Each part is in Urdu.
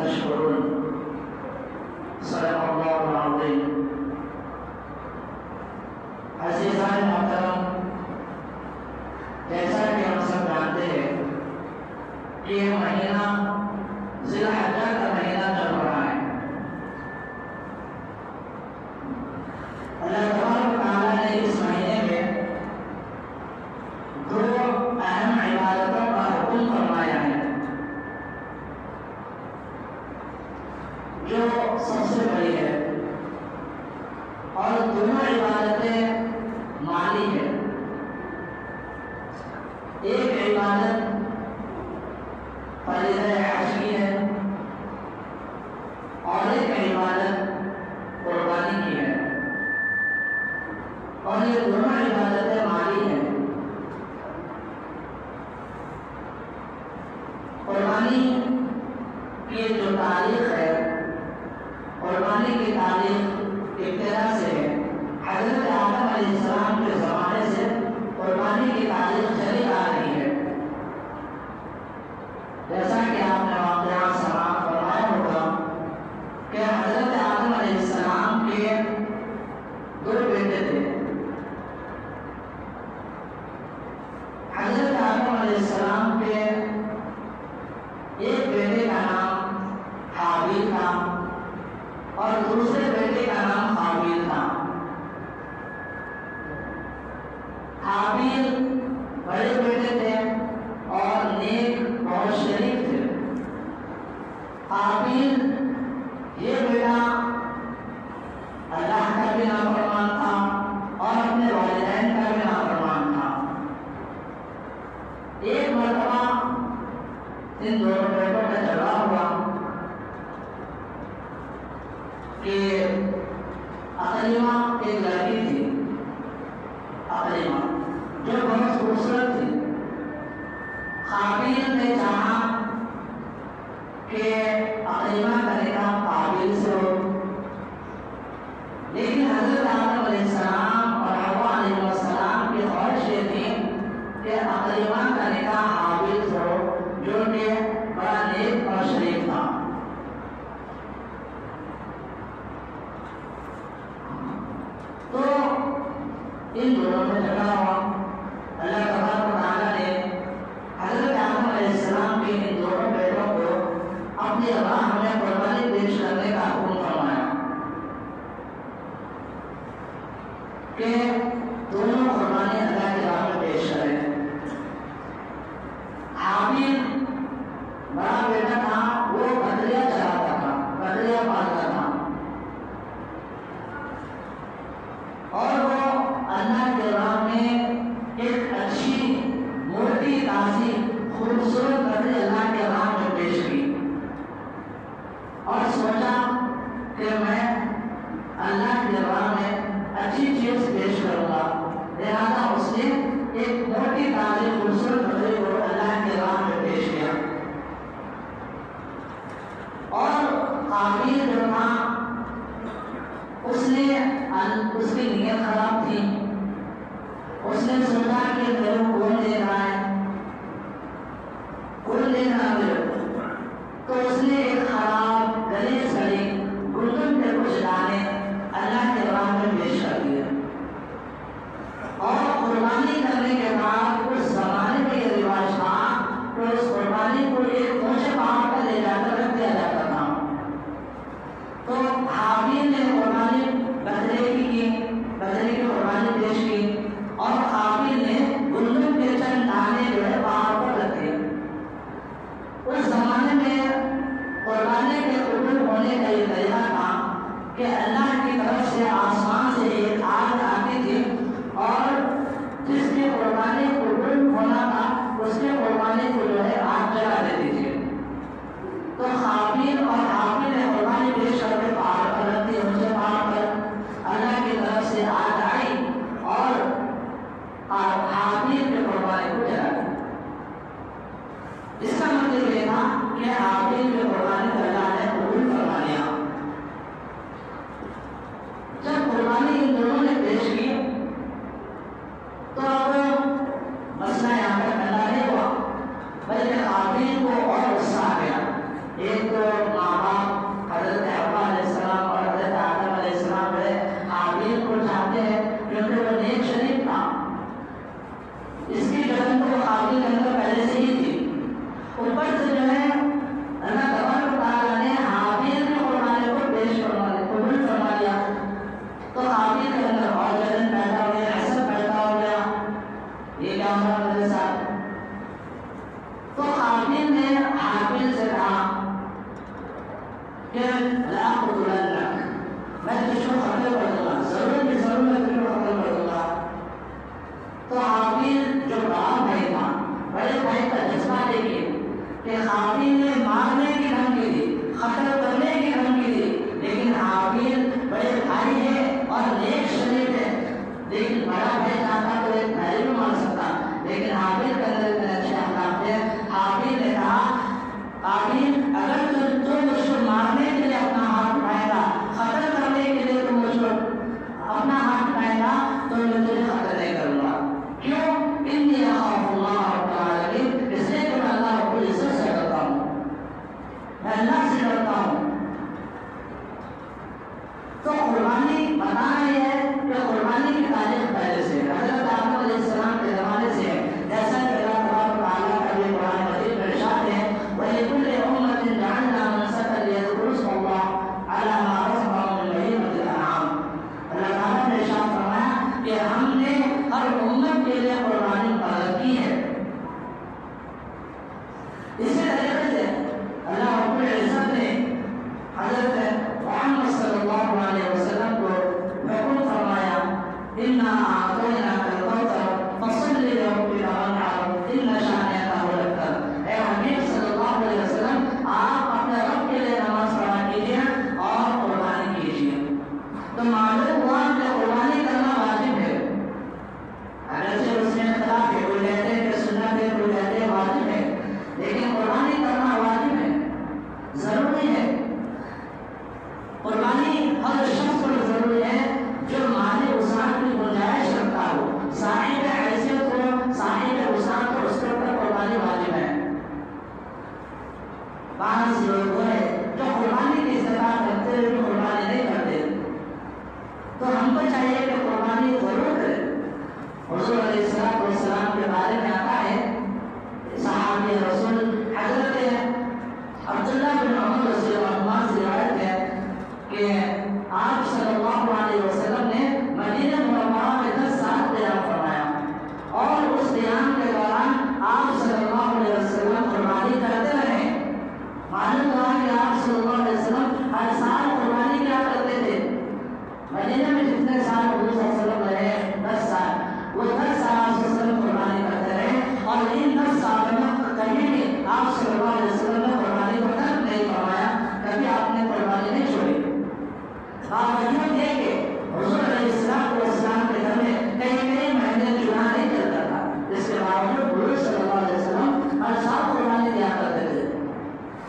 تشكرون صدق الله العظيم. عزیزان محترم، جیسا کہ ہم سب جانتے ہیں کہ یہ مہینہ ذی الحجہ کا مہینہ چل رہا ہے. اللہ تبارک و تعالیٰ نے اس مہینے میں دو اہم عبادتوں کا حکم فرمایا ہے، جو سب سے بڑی ہے، اور دونوں عبادتیں مالی ہے. ایک عبادت فریضہ حج کی ہے اور ایک عبادت قربانی کی ہے، اور یہ دونوں عبادتیں مالی ہیں. قربانی کی جو تاریخ ہے، قربانی کی تاریخ ابتدا سے ہے. حضرت آدم علیہ السلام کے زمانے سے قربانی کی تاریخ چلی آ رہی ہے. جیسا کہ آپ نے واقعات سماعت فرمایا ہوگا کہ حضرت آدم علیہ السلام کے دو بیٹے تھے. حضرت آدم علیہ السلام کے ایک بیٹے کا نام حابیل تھا اور دوسرے بیٹے کا نام قابیل تھا. حابیل بڑے بیٹے تھے اور نیک بہت شریف تھے. قابیل یہ بیٹا اللہ کا بھی نافرمان تھا اور اپنے والدین کا بھی نافرمان تھا. ایک مرتبہ ان دونوں بیٹوں میں جھگڑا ہوا کہ اقلیمہ ایک لڑکی تھی، اقلیمہ جو بہت خوبصورت تھی. قابیل نے چاہا کہ اقلیمہ کا نکاح قابیل سے ہو، لیکن حضرت آدم علیہ السلام اور حوا علیہ السلام کی خواہش یہ تھی کہ اقلیمہ کا نکاح حابیل سے ہو، جو کہ بڑا نیک اور شریف تھا. تو ان دونوں میں جھگڑا ہوا. اللہ تبارک و تعالیٰ نے حضرت آدم علیہ السلام کے ان دونوں بیٹوں کو اپنی راہ میں قربانی پیش کرنے کا حکم فرمایا کہ دونوں قربانی اللہ کی راہ میں پیش کریں. حابیل بڑا بیٹا تھا، وہ بکریاں چراتا تھا، بکریاں پالتا تھا، اور وہ اللہ کے راہ میں ایک اچھی موٹی تازی خوبصورت بکری اللہ کے راہ میں پیش کی اور سوچا کہ میں اللہ کے راہ میں اچھی چیز پیش کروں گا. لہذا اس نے ایک موٹی تازی خوبصورت بکری کو اللہ کے راہ میں پیش کیا. اور قابیل جو تھا اس کی نیت خراب تھی. اس نے سوچا کہ میرے کو کون دے رہا ہے، کون دے رہا ہے، تو اس نے ایک خراب گلی سڑی گندم کے کچھ دانے اللہ کے راہ میں پیش کر دیے. اور قربانی کرنے کے بعد اس زمانے میں یہ رواج تھا کہ اس قربانی کو ایک اونچے پہاڑ پر لے جا کر رکھ دیا جاتا تھا. تو حابیل نے قربانی بکرے کی قربانی پیش کی اور قابیل نے گندم کے چند دانے جو ہے پہاڑ پر رکھ دیے. اس زمانے میں قربانی کے قبول ہونے کا یہ طریقہ تھا کہ اللہ کی طرف سے آسمان سے ایک آگ آتی تھی اور جس کی قربانی قبول ہونا تھا اس کے قربانی کو جو ہے آگ جلا دیتی تھی. تو قابیل اور حابیل نے قربانی پیش کر کے پہاڑ پر رکھ دی. اونچے پہاڑ پر اللہ کی طرف سے آگ آئی اور حابیل کی قربانی کو جلا دی. اس کا مطلب یہ تھا کہ حابیل کی قربانی کو اللہ نے قبول فرما لیا. جب کہ لأقتلنک، میں تجھ کو قتل کر دوں گا، ضرور بھی ضرور میں تجھ کو قتل کر دوں گا۔ تو حابیل جو بڑا بھائی تھا، بڑے بھائی کا جذبہ دیکھیے کہ حابیل نے مارنے کی دھمکی دی، قتل کرنے کی دھمکی دی، لیکن حابیل بڑے بھائی ہے اور نیک شریف ہے، لیکن بڑا بھائی چاہتا تو ایک بھائی بھی مار سکتا، لیکن حابیل کے اندر اتنے اچھے اخلاق تھے۔ حابیل نے کہا قابیل اگر تو مجھ کو مارنے کے لیے اپنا ہاتھ اٹھائے گا، قتل کرنے کے لیے تو مجھ کو اپنا ہاتھ اٹھائے گا تو میں تجھے قتل نہیں کروں گا۔ کیوں؟ انی اخاف اللہ رب العالمین، اس لیے کہ میں اللہ رب العزت سے ڈرتا ہوں، میں اللہ سے ڈرتا ہوں۔ تو قربانی بتانا یہ ہے کہ قربانی کی تاریخ پہلے سے حضرت آدم علیہ السلام کے زمانے سے ہے، جیسا کہ اللہ تبارک و تعالیٰ کا یہ قرآن مجید میں ارشاد ہے وَلِكُلِّ أُمَّةٍ جَعَلْنَا مَنسَكًا لِيَذْكُرُوا اسْمَ اللَّهِ عَلَىٰ مَا رَزَقَهُم مِّن بَهِيمَةِ الْأَنْعَامِ۔ اللہ تعالیٰ نے ارشاد فرمایا کہ ہم نے ہر امت کے لیے قربانی مقرر کی ہے۔ اسی طریقے سے اللہ رب العزت نے حضرت محمد صلی اللہ علیہ وسلم کو حکم فرمایا اِنَّا أَعْطَيْنَاكَ الْكَوْثَرَ فَصَلِّ لِرَبِّكَ وَانْحَرْ إِنَّ شَانِئَكَ هُوَ الْأَبْتَرُ۔ اے حبیب صلی اللہ علیہ وسلم، آپ اپنے رب کے لیے نماز پڑھا کیجیے اور قربانی کیجیے۔ تو معلوم ہوا کہ قربانی کرنا واجب ہے، اگرچہ اس میں اختلاف ہے، کوئی کہتے ہیں کہ سنت ہے، کوئی کہتے ہیں واجب ہے، لیکن قربانی کرنا واجب ہے، ضروری ہے۔ قربانی ہر شخص پر ضروری ہے جو مالی وسعت کی گنجائش رکھتا ہو، صاحب حیثیت ہو، صاحب وسعت ہو، اس کے اوپر قربانی واجب ہے۔ بعض لوگ ہیں جو قربانی کی استطاعت رکھتے ہوئے بھی قربانی نہیں کرتے، تو ہم کو چاہیے کہ قربانی ضرور کریں۔ حضور علیہ السلام کے بارے میں آتا ہے، صحابی رسول حضرت عبداللہ بن عمر رضی اللہ عنہ سے روایت ہے کہ آپ صلی اللہ علیہ وسلم نے مدینہ منورہ میں 10 سال قیام فرمایا، اور اس قیام کے دوران آپ صلی اللہ علیہ وسلم قربانی کرتے رہے۔ معلوم ہوا کہ آپ صلی اللہ علیہ وسلم ہر سال قربانی کیا کرتے تھے۔ مدینہ میں جتنے سال حضور صلی اللہ علیہ وسلم رہے، 10 سال، وہ 10 سال آپ صلی اللہ علیہ وسلم قربانی کرتے رہے، اور ان 10 سالوں میں کبھی بھی آپ صلی اللہ علیہ وسلم نے قربانی کو ترک نہیں فرمایا، کبھی آپ نے قربانی نہیں چھوڑی۔ باوجود یہ کہ حضور علیہ السلام کے گھر میں کئی مہینے چنا نہیں چلتا تھا، اس کے باوجود حضور صلی اللہ علیہ وسلم ہر سال قربانی دیا کرتے تھے۔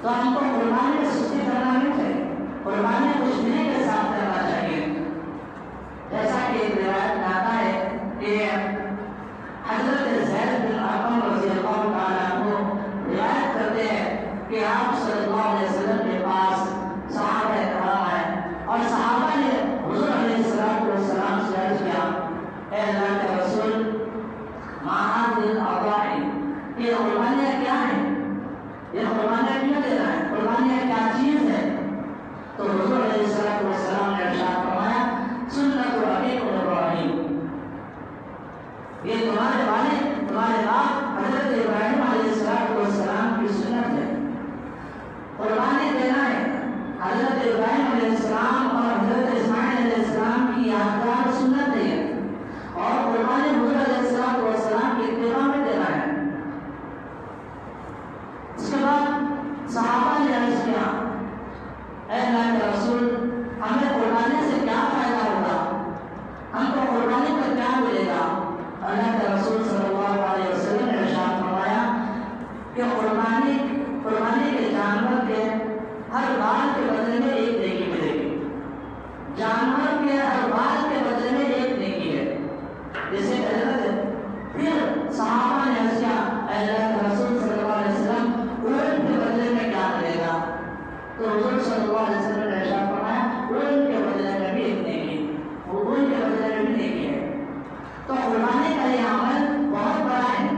تو ہم کو قربانی میں سستی کرنا نہیں چاہیے، قربانی خوشبینی کے ساتھ کرنا چاہیے۔ جیسا کہ ایک روایت میں آتا ہے کہ حضرت زید بن ارقم رضی اللہ تعالیٰ عنہ روایت کرتے ہیں کہ آپ صلی اللہ علیہ وسلم کے پاس صحابہ کرام آئے، اور صحابہ نے حضور علیہ السلام سے عرض کیا اے اللہ کے رسول ما هذه الاضاحی، یہ قربانیاں کیا ہیں، یہ قربانیاں کیوں دے رہا ہے، قربانیاں کیا چیز ہے؟ تو حضور علیہ السلام نے ارشاد فرمایا سنت ابیکم ابراہیم، یہ تمہارے والد تمہارے باپ حضرت ابراہیم علیہ السلام کی سنت ہے، قربانی دینا ہے۔ حضرت ابراہیم علیہ السلام اور حضرت اسماعیل علیہ السلام کی یادگار سنت ہے، اور قربانی حضور علیہ السلام کی اتباع میں دینا ہے۔ اس کے بعد صحابہ نے عرض کیا اے اللہ کے رسول، ہمیں قربانی سے کیا فائدہ ہوگا، ہم کو قربانی پر کیا ملے گا؟ اللہ کے رسول صلی اللہ علیہ وسلم نے ارشاد فرمایا کہ قربانی کے جانور کے ہر بال کے بدلے میں ایک نیکی ملے گی، جانور کے ہر بال کے بدلے میں ایک نیکی ہے۔ جیسے پھر صحابہ نے عرض کیا اے اللہ کے رسول صلی اللہ علیہ وسلم، اونٹ کے بدلے میں کیا ملے گا؟ تو حضور صلی اللہ علیہ وسلم نے ارشاد فرمایا اونٹ کے بدلے میں بھی ایک نیکی، وہ اونٹ کے بدلے میں بھی نیکی ہے۔ تو قربانی کا یہ عمل بہت بڑا ہے،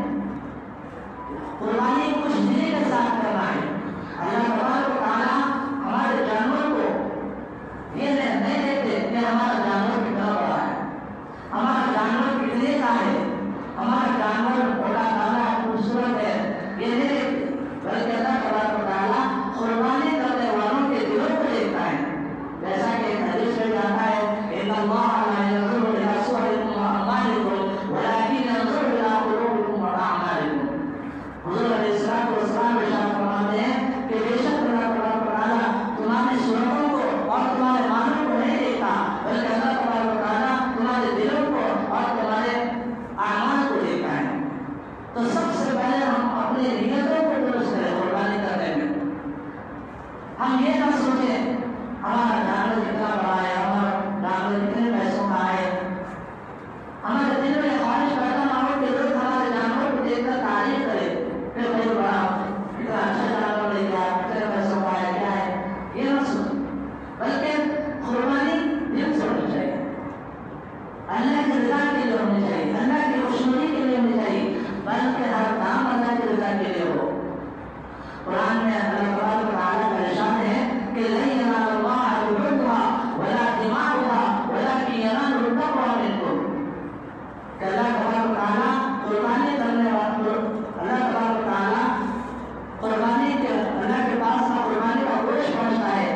قربانی خوش دلی کے ساتھ کرنا ہے۔ اللہ تبارک و تعالیٰ ہمارے جانور کو یہ نہیں دیکھتے کہ ہمارا جانور کتنا بڑا ہے، ہمارا جانور کتنے کا ہے، ہمارا جانور بڑا کالا ہے، خوبصورت ہے، یہ نہیں دیکھتے، بلکہ اللہ تبارک و تعالیٰ قربانی کرنے والوں کے یہ نہ سوچیں ہمارا جانور کتنا بڑا ہے، ہمارا جانور کتنے پیسوں کا ہے، ہمارے دل میں خواہش پیدا نہ ہو کہ لوگ ہمارے جانور کو دیکھ کر تعریف کرے کہ بھائی بڑا کتنا اچھا جانور لے گیا، کتنے پیسوں کا ہے، کیا ہے، یہ نہ سوچیں، بلکہ قربانی دل سے ہونی چاہیے، اللہ کی رضا کے لیے ہونی چاہیے، اللہ کی خوشنودی کے لیے ہونی چاہیے، بلکہ ہر کام اللہ کی رضا کے لیے ہو۔ قرآن میں اللہ تبارک و تعالیٰ کا ارشاد ہے کہ لن ينال الله لحومها ولا دماؤها ولكن يناله التقوى منكم، کہ اللہ تبارک و تعالیٰ قربانی کرنے والوں، اللہ تبارک و تعالیٰ قربانی کے اللہ کے پاس نہ قربانی کا گوشت پہنچتا ہے،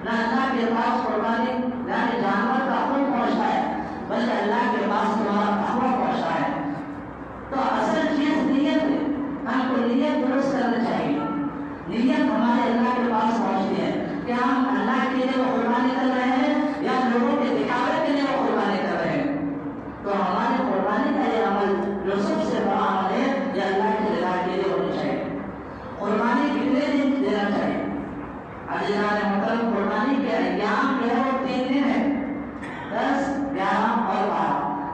نہ اللہ کے پاس قربانی یعنی جانور کا خون پہنچتا ہے، بلکہ اللہ کے پاس تمہارا تقویٰ پہنچتا ہے۔ تو اصل چیز نیت ہے، ہم کو نیت درست کرنا چاہیے، نیت ہمارے اللہ کے پاس پہنچتی ہے کہ ہم اللہ کے لیے وہ قربانی کر رہے ہیں یا لوگوں کے دکھاوے کے لیے وہ قربانی کر رہے ہیں۔ تو ہماری قربانی کا یہ عمل جو سب سے بڑا عمل ہے یہ اللہ کی رضا کے لیے ہونی چاہیے۔ قربانی کتنے دن دینا چاہیے؟ عزیزان محترم، قربانی کے ایام جو ہے وہ 3 دن ہے، 10، 11 اور 12،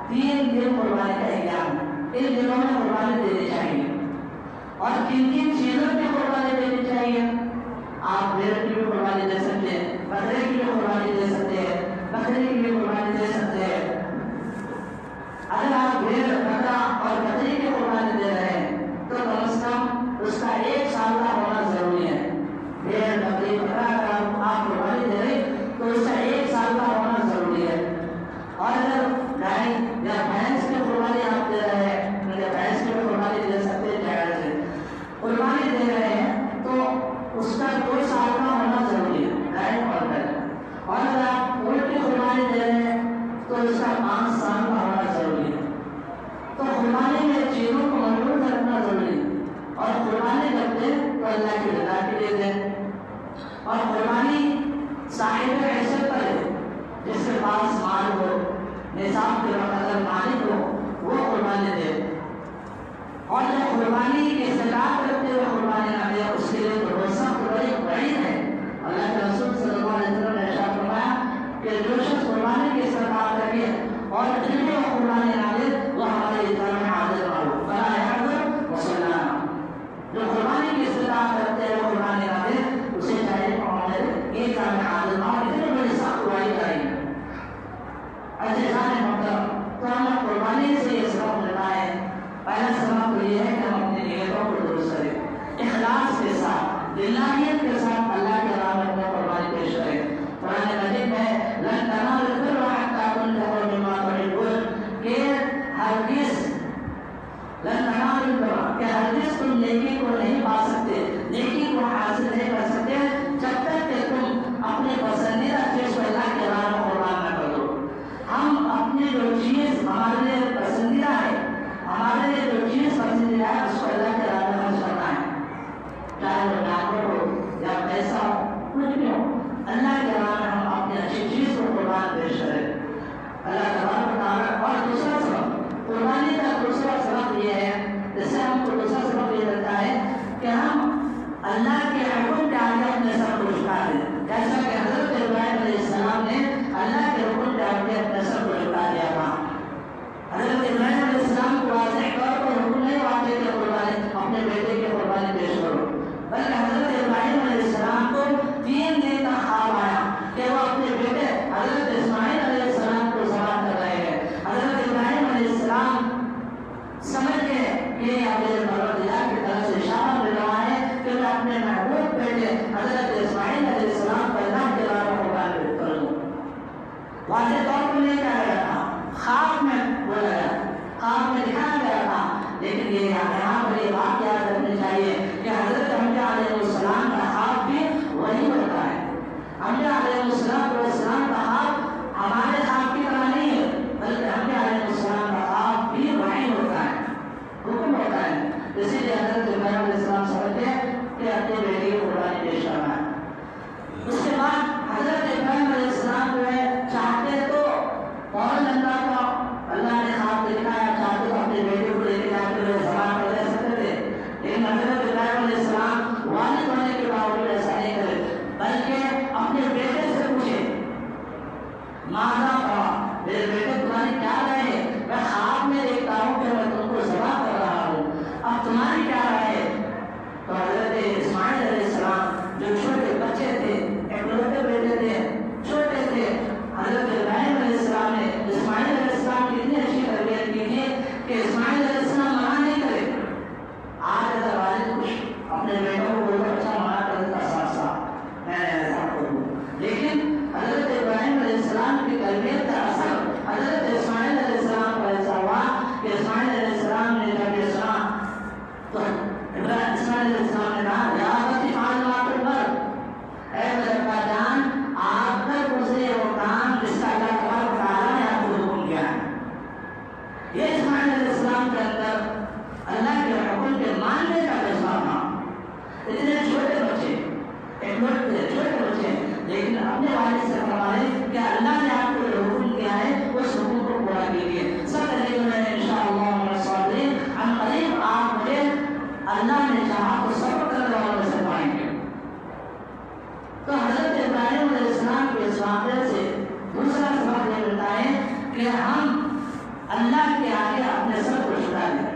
3 دن قربانی کا ایام، ان دنوں میں قربانی دینی چاہیے۔ اور کن کن چیزوں کی قربانی دینی چاہیے؟ آپ بھیڑ کی بھی قربانی دے سکتے ہیں، بکرے کی بھی قربانی دے سکتے ہیں، بکری کی بھی قربانی دے سکتے ہیں۔ اگر آپ بھیڑ، بکرا اور بکری کی قربانی دے رہے ہیں تو کم از کم اس کا 1 سال کا ہونا ضروری ہے۔ بھیڑ، بکری، بکرا اگر آپ قربانی دے رہے تو اس کا 1 سال کا ہونا ضروری ہے۔ اور اگر گائے یا بھینس کی قربانی آپ دے رہے ہیں، بھینس کی بھی قربانی دے سکتے ہیں، جائز ہے، قربانی دے رہے ہیں تو اس کا 2 سال کا ہونا ضروری ہے، گائے اور بھینس۔ اور اگر آپ اونٹ کی قربانی دے رہے ہیں تو اس کا 5 سال کا ہونا ضروری ہے۔ تو قربانی میں چیزوں کو مضبوط رکھنا ضروری ہے، اور قربانی کرتے تو اللہ کی رضا کے لیے دیں، اور قربانی صاحب حیثیت پر ہے، جس کے پاس مال ہو، نصاب کے مقدر مالک ہو، وہ قربانی دے، اور جو قربانی کی استطاعت رکھتے ہوئے قربانی نہ دے اس کے لیے تو بہت سخت بڑی وعید ہے۔ اللہ کے رسول صلی اللہ علیہ وسلم نے ارشاد فرمایا کہ جو شخص قربانی کی استطاعت رکھے اور دل میں وہ قربانی نہ دے وہ ہمارے اسلام میں حاضر نہ ہو، فلا يحضر وصلنا۔ جو قربانی کی استطاعت رکھتے ہیں وہ قربانی نہ دے اسے چاہیے کہ ہمارے یہ کام میں حاضر نہ ہو، اتنی بڑی سخت وعید آئی ہے۔ عزیزان محترم، تو ہمیں قربانی سے یہ سبق ملتا ہے، پہلا سبق تو یہ ہے کہ ہم اپنی نیتوں کو درست کریں، اخلاص کے ساتھ، للہیت کے ساتھ اللہ کے راہ میں اپنا قربانی پیش کریں۔ قرآن مجید میں لن تنالوا البر حتى تنفقوا مما تحبون، کہ ہرگز لن تنالوا البر، کہ ہرگز تم نیکی کو نہیں پا سکتے، نیکی کو حاصل نہیں کر سکتے جب تک کہ تم اپنے پسندیدہ چیز کو اللہ کے راہ میں قربان نہ کر دو۔ ہم اپنی جو چیز ہمارے لیے پسندیدہ ہے، ہمارے لیے جو چیز پسندیدہ ہے اس کو اللہ کے راہ میں خرچ کرنا ہے، چاہے وہ جانور ہو یا پیسہ ہو، کچھ بھی ہو، اللہ کے راہ میں ہم اپنی اچھی چیز کو قربان پیش کریں۔ اللہ تبارک و تعالیٰ۔ اور دوسرا سبق قربانی کا دوسرا سبق یہ ہے، جس سے ہم کو دوسرا سبق یہ ملتا ہے کہ ہم اللہ کے حکم کے آگے اپنے سر کو جھکا دیں، جیسا کہ حضرت ابراہیم علیہ السلام نے اللہ کے حکم کے آگے اپنے سر کو جھکا دیا تھا۔ حضرت ابراہیم علیہ السلام کو واضح طور پر حکم نہیں ہوا کہ قربانی اپنے بیٹے کی قربانی پیش کرو، بلکہ حضرت ابراہیم علیہ السلام کو 3 دن کا خواب آیا کہ وہ اپنے بیٹے حضرت اسماعیل علیہ السلام کو ذبح کر رہے ہیں۔ حضرت ابراہیم علیہ السلام سمجھ کے کہ میرے پروردگار کی طرف سے اشارہ مل رہا ہے کہ میں اپنے محبوب بیٹے حضرت اسماعیل علیہ السلام کو اللہ کے راہ میں قربان کروں۔ واضح طور پر نہیں کہا گیا تھا، خواب میں بولا گیا، خواب میں دکھایا گیا تھا، لیکن یہ یہاں پر یہ بات یاد رکھنی چاہیے کہ حضرت انبیاء علیہ السلام کا خواب بھی وہی ہوتا ہے۔ انبیاء علیہ السلام کا خواب ہمارے خواب کی طرح نہیں ہے، بلکہ انبیاء علیہ السلام کا خواب بھی وہی ہوتا ہے، حکم ہوتا ہے۔ اسی لیے حضرت ابراہیم علیہ السلام سمجھتے کہ اپنے بیٹے کی قربانی پیش کرنا ہے۔ اس کے بعد حضرت ابراہیم علیہ السلام جو ہے چاہتے تو ماذا پڑا میرے بیٹے تمہاری کیا رائے ہے؟ میں خواب میں دیکھتا ہوں کہ میں تم کو ذبح کر رہا ہوں، اب تمہاری کیا رائے ہے؟ تو حضرت اسماعیل علیہ السلام جو چھوٹے بچے تھے، اکلوتے بیٹے تھے، چھوٹے تھے، حضرت ابراہیم علیہ السلام نے اسماعیل علیہ السلام کی اتنی اچھی تربیت کی تھی کہ اسماعیل علیہ السلام منع نہیں کرے۔ آج اگر والد کچھ اپنے بیٹوں کو بولے اچھا منع کر دیتا صاف صاف میں ایسا کروں، لیکن حضرت ابراہیم علیہ السلام کی تربیت کا اثر حضرت اسماعیل علیہ السلام پر ایسا ہوا کہ اسماعیل علیہ السلام نے جب یہ سنا تو اسماعیل علیہ السلام نے کہا یا ابتی افعل ما تؤمر، اے میرے ابا جان آپ کر مجھے وہ کام جس کا اللہ تبارک و تعالیٰ نے آپ کو حکم دیا ہے۔ یہ اسماعیل علیہ السلام کے اندر اللہ کے حکم کے ماننے کا جذبہ تھا۔ اتنے چھوٹے بچے، چھوٹے بچے، لیکن اپنے والد سے فرمائے کہ اللہ نے آپ کو جو حکم دیا ہے اس حکم کو پورا کیجیے۔ سب دلیلوں میں انشاءاللہ ہم قریب آپ مجھے اللہ نے چاہا تو صبر کرنے والوں سے پائیں گے۔ تو حضرت ابراہیم علیہ السلام کے اس واقعے سے دوسرا سبق یہ ملتا ہے کہ ہم اللہ کے آگے اپنے سر کو جھکا دیں۔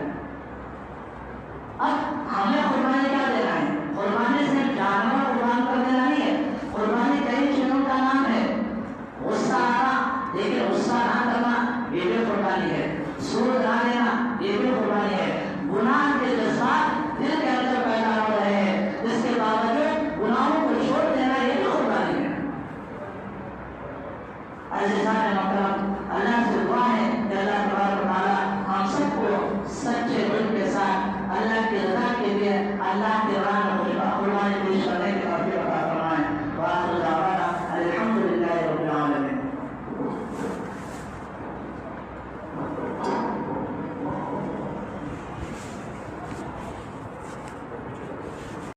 اب ہمیں قربانی کیا دینا ہے؟ قربانی سے جانور قربان کر دینا نہیں ہے، قربانی کئی چیزوں کا نام ہے۔ غصہ آنا، دیکھیے غصہ نہ کرنا یہ بھی قربانی ہے، سود نہ لینا یہ بھی قربانی ہے، گناہ کے جذبات